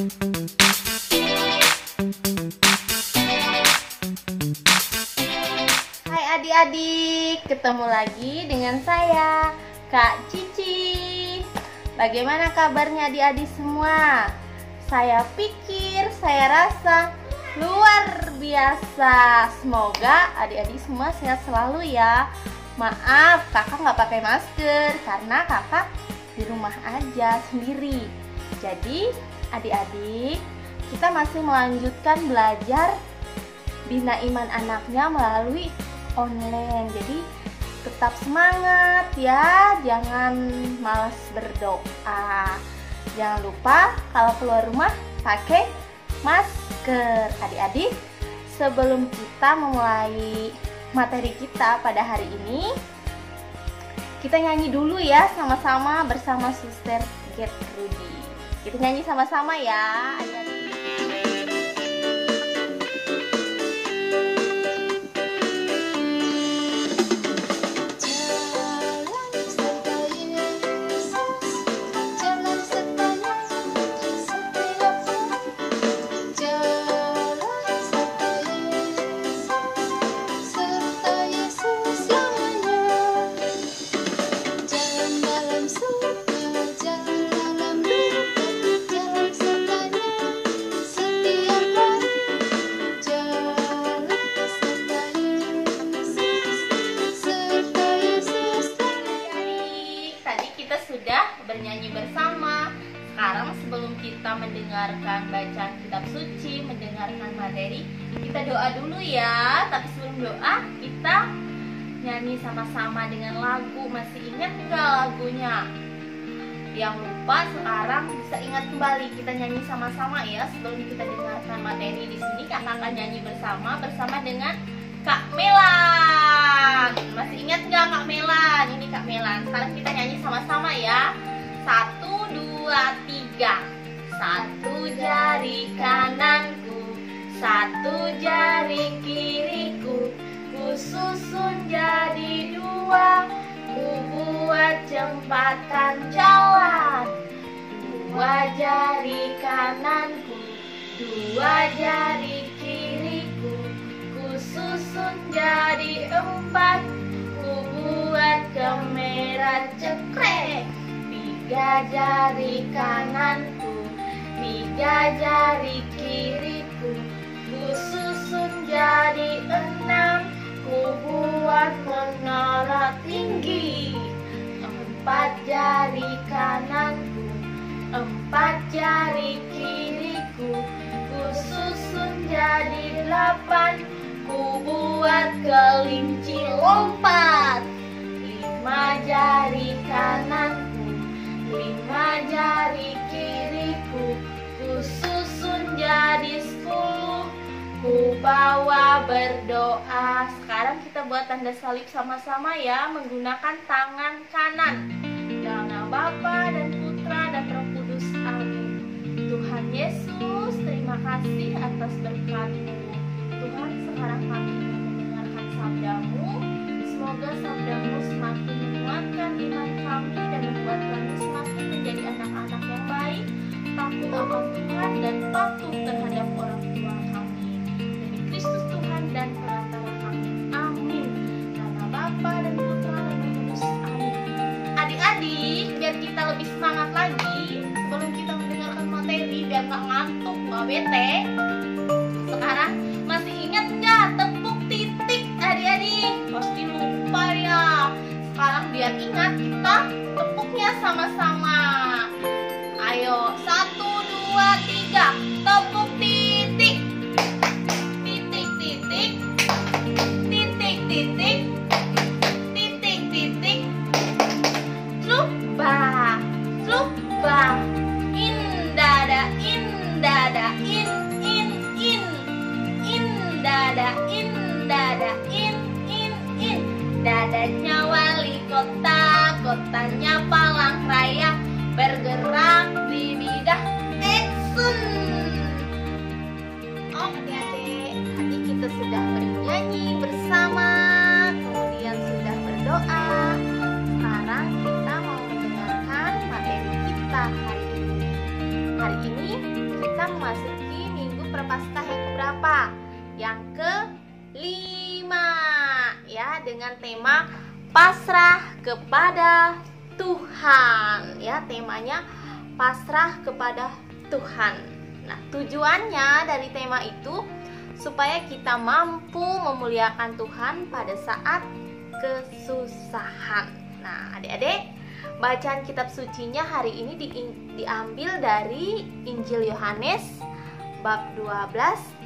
Hai adik-adik, ketemu lagi dengan saya, Kak Cici. Bagaimana kabarnya adik-adik semua? Saya pikir, saya rasa luar biasa. Semoga adik-adik semua sehat selalu ya. Maaf, kakak nggak pakai masker karena kakak di rumah aja sendiri. Jadi adik-adik, kita masih melanjutkan belajar Bina Iman Anaknya melalui online. Jadi tetap semangat ya, jangan malas berdoa. Jangan lupa kalau keluar rumah pakai masker. Adik-adik, sebelum kita memulai materi kita pada hari ini, kita nyanyi dulu ya sama-sama bersama Suster Gertrudi. Kita nyanyi sama-sama ya adik-adik. Bernyanyi bersama. Sekarang sebelum kita mendengarkan bacaan kitab suci, mendengarkan materi, kita doa dulu ya. Tapi sebelum doa, kita nyanyi sama-sama dengan lagu. Masih ingat nggak lagunya? Yang lupa sekarang bisa ingat kembali. Kita nyanyi sama-sama ya. Sebelum kita dengarkan materi di sini, kakak akan nyanyi bersama dengan Kak Melan. Masih ingat nggak Kak Melan? Ini Kak Melan. Sekarang kita nyanyi sama-sama ya. 1, 2, 3. Satu jari kananku, satu jari kiriku, ku susun jadi 2, ku buat jembatan jalan. 2 jari kananku, 2 jari kiriku, ku susun jadi 4, ku buat kamera cekrek. 3 jari kananku, 3 jari kiriku, ku susun jadi 6, ku buat menara tinggi. 4 jari kananku, 4 jari kiriku, ku susun jadi 8, ku buat kelinci lompat. 5 jari kananku, 5 jari kiriku, ku susun jadi 10, ku bawa berdoa. Sekarang kita buat tanda salib sama-sama ya, menggunakan tangan kanan. Dalam nama Bapa dan Putra dan Roh Kudus, amin. Tuhan Yesus, terima kasih atas berkat-Mu. Tuhan, sekarang kami mendengarkan sabda-Mu. Semoga sabda-Mu semakin menguatkan iman kami dan membuat kami semakin menjadi anak-anak yang baik, takut akan Tuhan dan patuh terhadap orang tua kami. Demi Kristus Tuhan dan perantara kami, amin. Karena Bapa dan Putra dan Roh Kudus, amin. Adik-adik, biar kita lebih semangat lagi, sebelum kita mendengarkan materi, biar gak ngantuk, gak bete, sekarang masih ingat gak tepuk titik adik-adik? Pasti lupa ya. Sekarang biar ingat, kita tepuknya sama-sama. Ayo, 1, 2, 3, tepuk titik. Titik, titik. Titik, titik. Titik, titik. Lupa, lupa. Indada, indada, in. Indada, indada, in. Dadanya wali kota, kotanya Palangkaraya, bergerak di bidang action. Oh adik-adik, tadi kita sudah bernyanyi bersama, kemudian sudah berdoa. Sekarang kita mau mendengarkan materi kita hari ini. Hari ini kita memasuki minggu Prapaskah yang keberapa? Yang ke-5 ya, dengan tema pasrah kepada Tuhan ya, temanya pasrah kepada Tuhan. Nah, tujuannya dari tema itu supaya kita mampu memuliakan Tuhan pada saat kesusahan. Nah, adik-adik, bacaan kitab sucinya hari ini diambil dari Injil Yohanes bab 12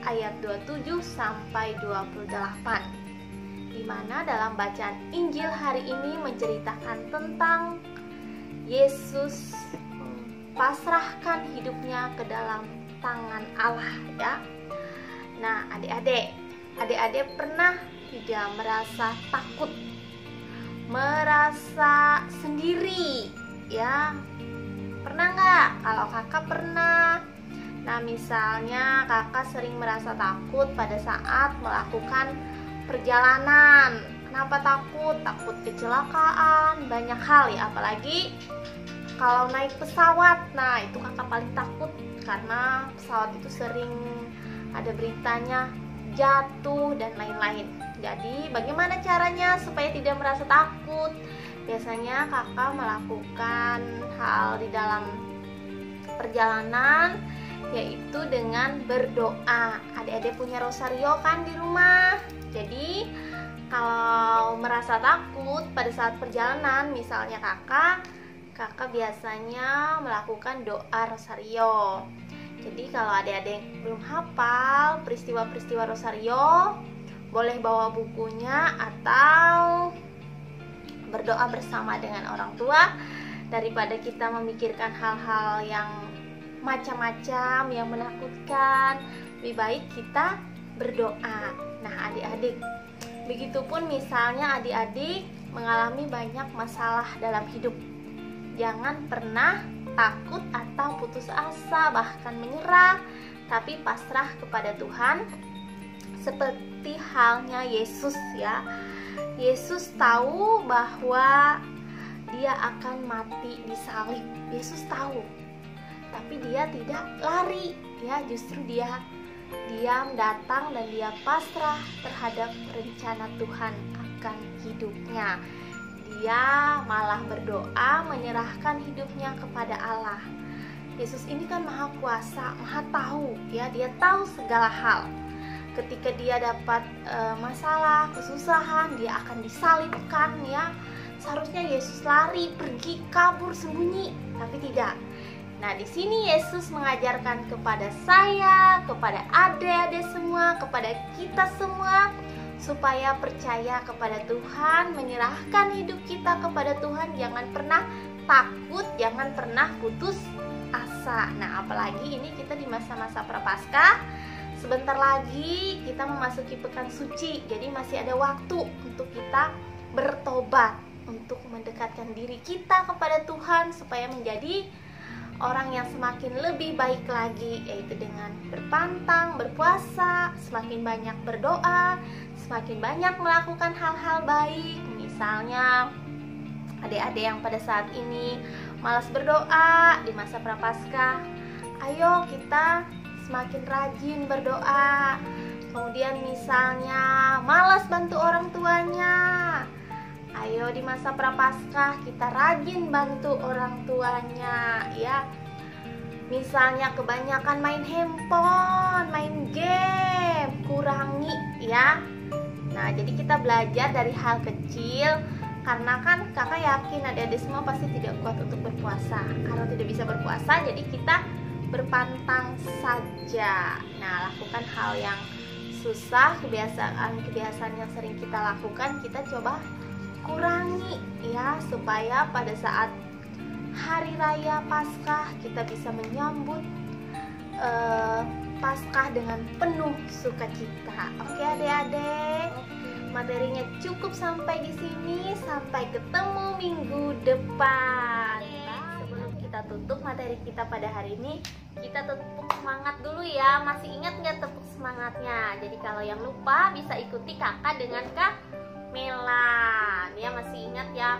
ayat 27 sampai 28. Di mana dalam bacaan Injil hari ini menceritakan tentang Yesus pasrahkan hidupnya ke dalam tangan Allah ya. Nah, adik-adik pernah tidak merasa takut, merasa sendiri ya? Pernah nggak? Kalau kakak pernah. Nah, misalnya kakak sering merasa takut pada saat melakukan perjalanan. Kenapa takut? Takut kecelakaan, banyak hal ya, apalagi kalau naik pesawat. Nah, itu kakak paling takut karena pesawat itu sering ada beritanya jatuh dan lain-lain. Jadi bagaimana caranya supaya tidak merasa takut? Biasanya kakak melakukan hal di dalam perjalanan, yaitu dengan berdoa. Adik-adik punya rosario kan di rumah. Jadi kalau merasa takut pada saat perjalanan, misalnya kakak biasanya melakukan doa rosario. Jadi kalau adik-adik belum hafal peristiwa-peristiwa rosario, boleh bawa bukunya atau berdoa bersama dengan orang tua. Daripada kita memikirkan hal-hal yang macam-macam, yang menakutkan, lebih baik kita berdoa. Nah, adik-adik, begitupun misalnya adik-adik mengalami banyak masalah dalam hidup, jangan pernah takut atau putus asa, bahkan menyerah, tapi pasrah kepada Tuhan. Seperti halnya Yesus ya. Yesus tahu bahwa dia akan mati di salib. Yesus tahu, tapi dia tidak lari ya, justru dia diam, datang, dan dia pasrah terhadap rencana Tuhan akan hidupnya. Dia malah berdoa menyerahkan hidupnya kepada Allah. Yesus ini kan maha kuasa, maha tahu ya, dia tahu segala hal. Ketika dia dapat masalah, kesusahan, dia akan disalibkan ya. Seharusnya Yesus lari, pergi, kabur, sembunyi, tapi tidak. Nah, di sini Yesus mengajarkan kepada saya, kepada adik-adik semua, kepada kita semua, supaya percaya kepada Tuhan, menyerahkan hidup kita kepada Tuhan, jangan pernah takut, jangan pernah putus asa. Nah, apalagi ini kita di masa-masa Prapaskah, sebentar lagi kita memasuki pekan suci, jadi masih ada waktu untuk kita bertobat, untuk mendekatkan diri kita kepada Tuhan supaya menjadi orang yang semakin lebih baik lagi, yaitu dengan berpantang, berpuasa, semakin banyak berdoa, semakin banyak melakukan hal-hal baik. Misalnya adik-adik yang pada saat ini malas berdoa di masa Prapaskah, ayo kita semakin rajin berdoa. Kemudian misalnya malas bantu orang tuanya, ayo di masa Prapaskah kita rajin bantu orang tuanya ya. Misalnya kebanyakan main handphone, main game, kurangi ya. Nah, jadi kita belajar dari hal kecil, karena kan kakak yakin adik-adik semua pasti tidak kuat untuk berpuasa. Karena tidak bisa berpuasa, jadi kita berpantang saja. Nah, lakukan hal yang susah, kebiasaan yang sering kita lakukan, kita coba kurangi ya, supaya pada saat hari raya Paskah kita bisa menyambut Paskah dengan penuh sukacita. Oke adik-adik, materinya cukup sampai di sini. Sampai ketemu minggu depan. Sebelum kita tutup materi kita pada hari ini, kita tepuk semangat dulu ya. Masih ingat nggak tepuk semangatnya? Jadi kalau yang lupa bisa ikuti kakak dengan Kak Melan ya. Masih ingat ya?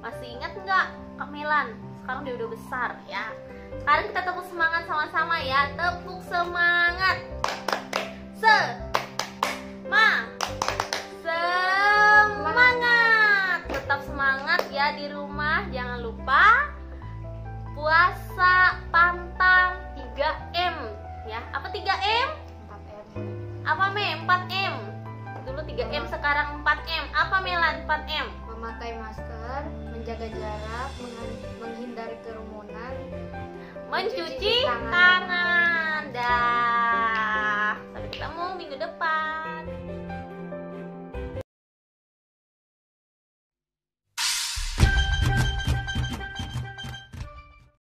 Masih ingat nggak Kak Melan? Sekarang dia udah besar ya. Sekarang kita tepuk semangat sama-sama ya. ya. Tepuk semangat. Semangat. Tetap semangat ya di rumah. Jangan lupa puasa pantang 3M ya. Apa 3M? 4M. Apa Me? 4M. Dulu 3M, sekarang 4M. Apa Melan 4M? Memakai masker, menjaga jarak, menghindari kerumunan, Mencuci tangan. Dan